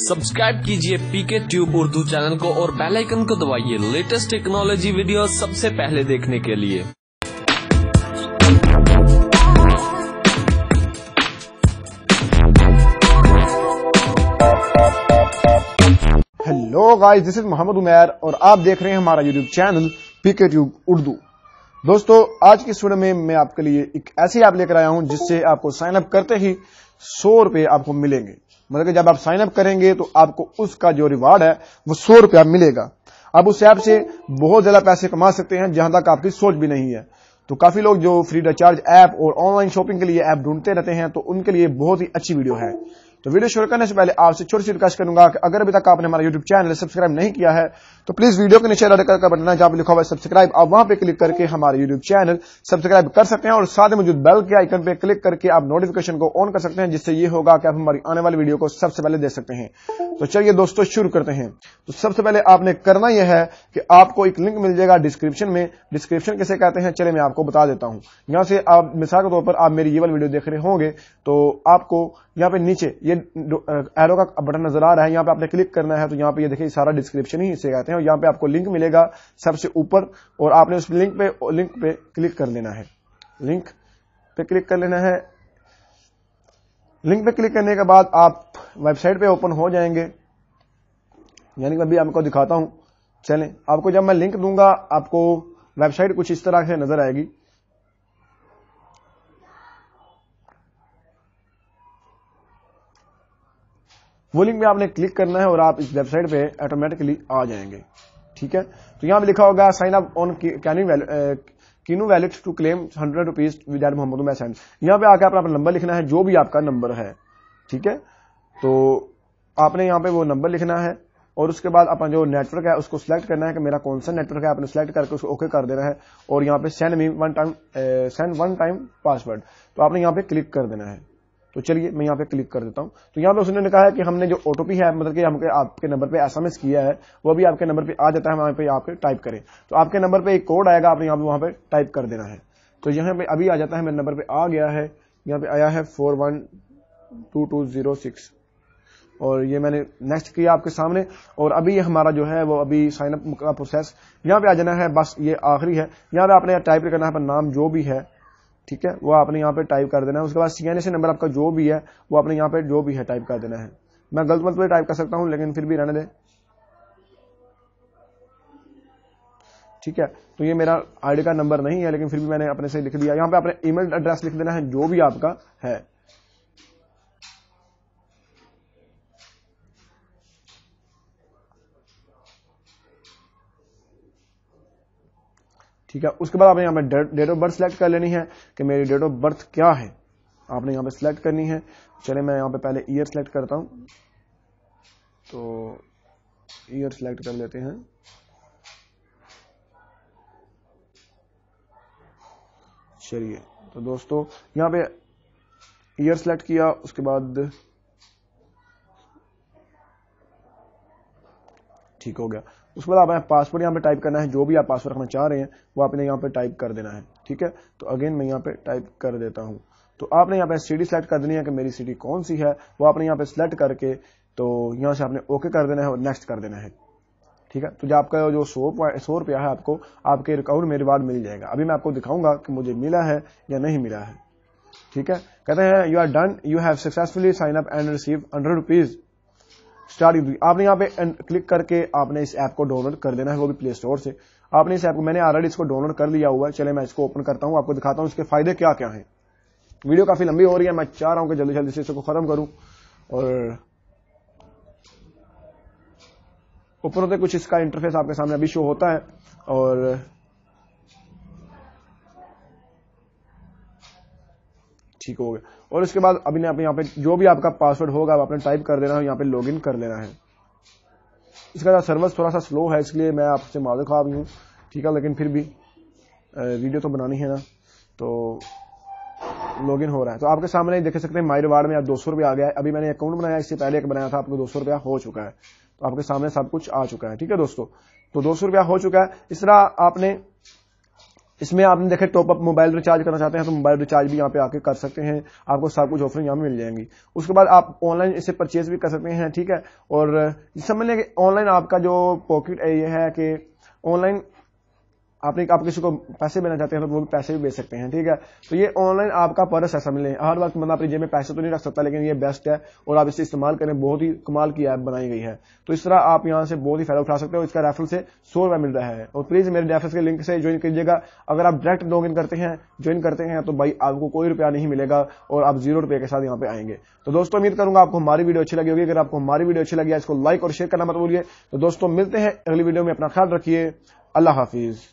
Subscribe कीजिए पीके tube Urdu channel को और बेल आइकन को दबाइए लेटेस्ट टेक्नोलॉजी वीडियो सबसे पहले देखने के लिए। Hello guys, this is Mohammad Umair और आप देख रहे हैं हमारा YouTube channel PK tube Urdu. दोस्तों, आज की वीडियो में मैं आपके लिए एक ऐसी ऐप लेकर आया हूं जिससे आपको साइन अप करते ही 100 रुपए आपको मिलेंगे। मतलब कि जब आप साइन अप करेंगे तो आपको उसका जो रिवार्ड है वो 100 रुपया मिलेगा। आप उस ऐप से बहुत ज्यादा पैसे कमा सकते हैं जहां तक आपकी सोच भी नहीं है। तो काफी लोग जो फ्री रिचार्ज ऐप और ऑनलाइन शॉपिंग के लिए ऐप ढूंढते रहते हैं, तो उनके लिए बहुत ही अच्छी वीडियो है। तो वीडियो शुरू करने से पहले आपसे छोटी सी रिक्वेस्ट करूंगा कि अगर अभी तक आपने हमारा यूट्यूब चैनल सब्सक्राइब नहीं किया है तो प्लीज वीडियो के नीचे रेड कलर का बटन है जहां पर लिखा हुआ है सब्सक्राइब, आप वहां पे क्लिक करके हमारे यूट्यूब चैनल सब्सक्राइब कर सकते हैं और साथ ही मौजूद बेल के आइकन पे क्लिक करके आप नोटिफिकेशन को ऑन कर सकते हैं, जिससे ये होगा कि आप हमारी आने वाली वीडियो को सबसे पहले देख सकते हैं। तो चलिए दोस्तों शुरू करते हैं। तो सबसे पहले आपने करना यह है कि आपको एक लिंक मिल जाएगा डिस्क्रिप्शन में। डिस्क्रिप्शन किसे कहते हैं चले मैं आपको बता देता हूं। यहां से आप मिसाल के तौर पर आप मेरी ये वाली वीडियो देख रहे होंगे तो आपको यहाँ पे नीचे ये एरो का बटन नजर आ रहा है, यहाँ पे आपने क्लिक करना है। तो यहाँ पे ये देखिए सारा डिस्क्रिप्शन ही इसे कहते हैं और यहाँ पे आपको लिंक मिलेगा सबसे ऊपर और आपने उस लिंक पे क्लिक कर लेना है। लिंक पे क्लिक कर लेना है। लिंक पे क्लिक करने के बाद आप वेबसाइट पे ओपन हो जाएंगे। यानी कि अभी आपको दिखाता हूं। चलें, आपको जब मैं लिंक दूंगा आपको वेबसाइट कुछ इस तरह से नजर आएगी। वो लिंक पे आपने क्लिक करना है और आप इस वेबसाइट पे ऑटोमेटिकली आ जाएंगे। ठीक है, तो यहां पे लिखा होगा sign up on Keenu wallet to claim 100 rupees with Mohammad Umair send. यहां पे आकर अपना नंबर लिखना है, जो भी आपका नंबर है। ठीक है, तो आपने यहां पे वो नंबर लिखना है और उसके बाद अपना जो नेटवर्क है उसको सिलेक्ट करना है कि मेरा कौन सा नेटवर्क है। आपने सिलेक्ट करके उसको ओके कर देना है और यहाँ पे सेंड वन टाइम पासवर्ड, तो आपने यहाँ पे क्लिक कर देना है। तो चलिए मैं यहाँ पे क्लिक कर देता हूं। तो यहाँ पे उसने कहा है कि हमने जो ओटीपी है, मतलब कि हमने आपके नंबर पे एसएमएस किया है, वो भी आपके नंबर पे आ जाता है। वहां पे आपके टाइप करें तो आपके नंबर पे एक कोड आएगा, आपने यहाँ पे वहां पे टाइप कर देना है। तो यहाँ पे अभी आ जाता है, मेरे नंबर पे आ गया है। यहाँ पे आया है 412206 और ये मैंने नेक्स्ट किया आपके सामने। और अभी हमारा जो है वो अभी साइन अप का प्रोसेस यहाँ पे आ जाना है। बस ये आखिरी है। यहाँ पे आपने टाइप करना है अपना नाम जो भी है, ठीक है, वो आपने यहाँ पे टाइप कर देना है। उसके बाद सीएनएसी नंबर आपका जो भी है वो आपने यहाँ पे जो भी है टाइप कर देना है। मैं गलत मत पे टाइप कर सकता हूं लेकिन फिर भी रहने दे। ठीक है, तो ये मेरा आईडी का नंबर नहीं है लेकिन फिर भी मैंने अपने से लिख दिया। यहाँ पे आपने ईमेल एड्रेस लिख देना है जो भी आपका है। ठीक है, उसके बाद आपने यहाँ पे डेट ऑफ बर्थ सिलेक्ट कर लेनी है कि मेरी डेट ऑफ बर्थ क्या है, आपने यहाँ पे सिलेक्ट करनी है। चले मैं यहाँ पे पहले ईयर सिलेक्ट करता हूं। तो ईयर सिलेक्ट कर लेते हैं। चलिए, तो दोस्तों यहाँ पे ईयर सिलेक्ट किया, उसके बाद ठीक हो गया। उसके बाद आपने पासवर्ड यहाँ पे टाइप करना है, जो भी आप पासवर्ड रखना चाह रहे हैं वो आपने यहाँ पे टाइप कर देना है। ठीक है, तो अगेन मैं यहाँ पे टाइप कर देता हूँ। तो आपने यहाँ पे सिटी सिलेक्ट कर देनी है कि मेरी सिटी कौन सी है, वो आपने यहाँ पे सिलेक्ट करके तो यहाँ से आपने ओके कर देना है और नेक्स्ट कर देना है। ठीक है, तो जो आपका जो 100 रुपया है आपको आपके अकाउंट में रिवार्ड मिल जाएगा। अभी मैं आपको दिखाऊंगा कि मुझे मिला है या नहीं मिला है। ठीक है, कहते हैं you are done, you have successfully sign up and receive 100 rupees starting. आपने यहाँ पे क्लिक करके आपने इस ऐप को डाउनलोड कर देना है, वो भी प्ले स्टोर से। आपने इस ऐप को, मैंने ऑलरेडी इसको डाउनलोड कर लिया हुआ है। चले मैं इसको ओपन करता हूँ, आपको दिखाता हूँ इसके फायदे क्या क्या हैं। वीडियो काफी लंबी हो रही है, मैं चाह रहा हूँ कि जल्दी जल्दी से इसको खत्म करूं। और ऊपर होते कुछ इसका इंटरफेस आपके सामने अभी शो होता है और ठीक हो गया। और उसके बाद अभी आप यहाँ पे जो भी आपका पासवर्ड होगा आपने टाइप कर देना है, यहाँ पे लॉगिन कर लेना है। इसका सर्वर थोड़ा सा स्लो है इसलिए मैं आपसे माजूर खा भी हूँ। ठीक है, लेकिन फिर भी वीडियो तो बनानी है ना, तो लॉगिन हो रहा है। तो आपके सामने देख सकते हैं माई रिवार्ड में आप 200 रुपया आ गया है। अभी मैंने अकाउंट बनाया, इससे पहले एक बनाया था, आपको 200 रुपया हो चुका है। तो आपके सामने सब कुछ आ चुका है। ठीक है दोस्तों, तो 200 रुपया हो चुका है। इस तरह आपने اس میں آپ نے دیکھے ٹاپ اپ موبائل ریچارج کرنا چاہتے ہیں تو موبائل ریچارج بھی یہاں پہ آ کے کر سکتے ہیں. آپ کو سب کچھ آفر یہاں مل جائیں گی. اس کے بعد آپ آن لائن اسے پرچیز بھی کر سکتے ہیں. ٹھیک ہے, اور سمجھ لیں کہ آن لائن آپ کا جو پاکٹ یہ ہے کہ آن لائن آپ کسی کو پیسے بھیجنا چاہتے ہیں تو وہ بھی پیسے بھی بھیج سکتے ہیں. ٹھیک ہے, تو یہ آن لائن آپ کا پرس ہے. سمجھ لیں ہر وقت بندہ اپنی جیب میں پیسے تو نہیں رکھ سکتا, لیکن یہ بیسٹ ہے اور آپ اسے استعمال کریں. بہت ہی کمال کی ایپ بنائی گئی ہے. تو اس طرح آپ یہاں سے بہت ہی فائدہ اٹھا سکتے ہو. اس کا ریفرل سے 100 روپے مل رہا ہے. اور پلیز میرے ریفرل کے لنک سے جوائن کیجیے گا. اگر آپ ڈائریکٹ لاگ ان جوائن کرتے ہیں تو بھائی آپ کو کوئی روپیہ نہیں ملے گا اور آپ 0 روپے کے ساتھ یہاں پہ آئیں گے. تو دوستوں امید کروں گا آپ کو ہماری ویڈیو اچھی لگی ہوگی. اگر آپ کو ہماری ویڈیو اچھی لگی ہے اس کو لائک اور شیئر کرنا مت بھولیے. تو دوستوں ملتے ہیں اگلی ویڈیو میں. اپنا خیال رکھیے. اللہ حافظ.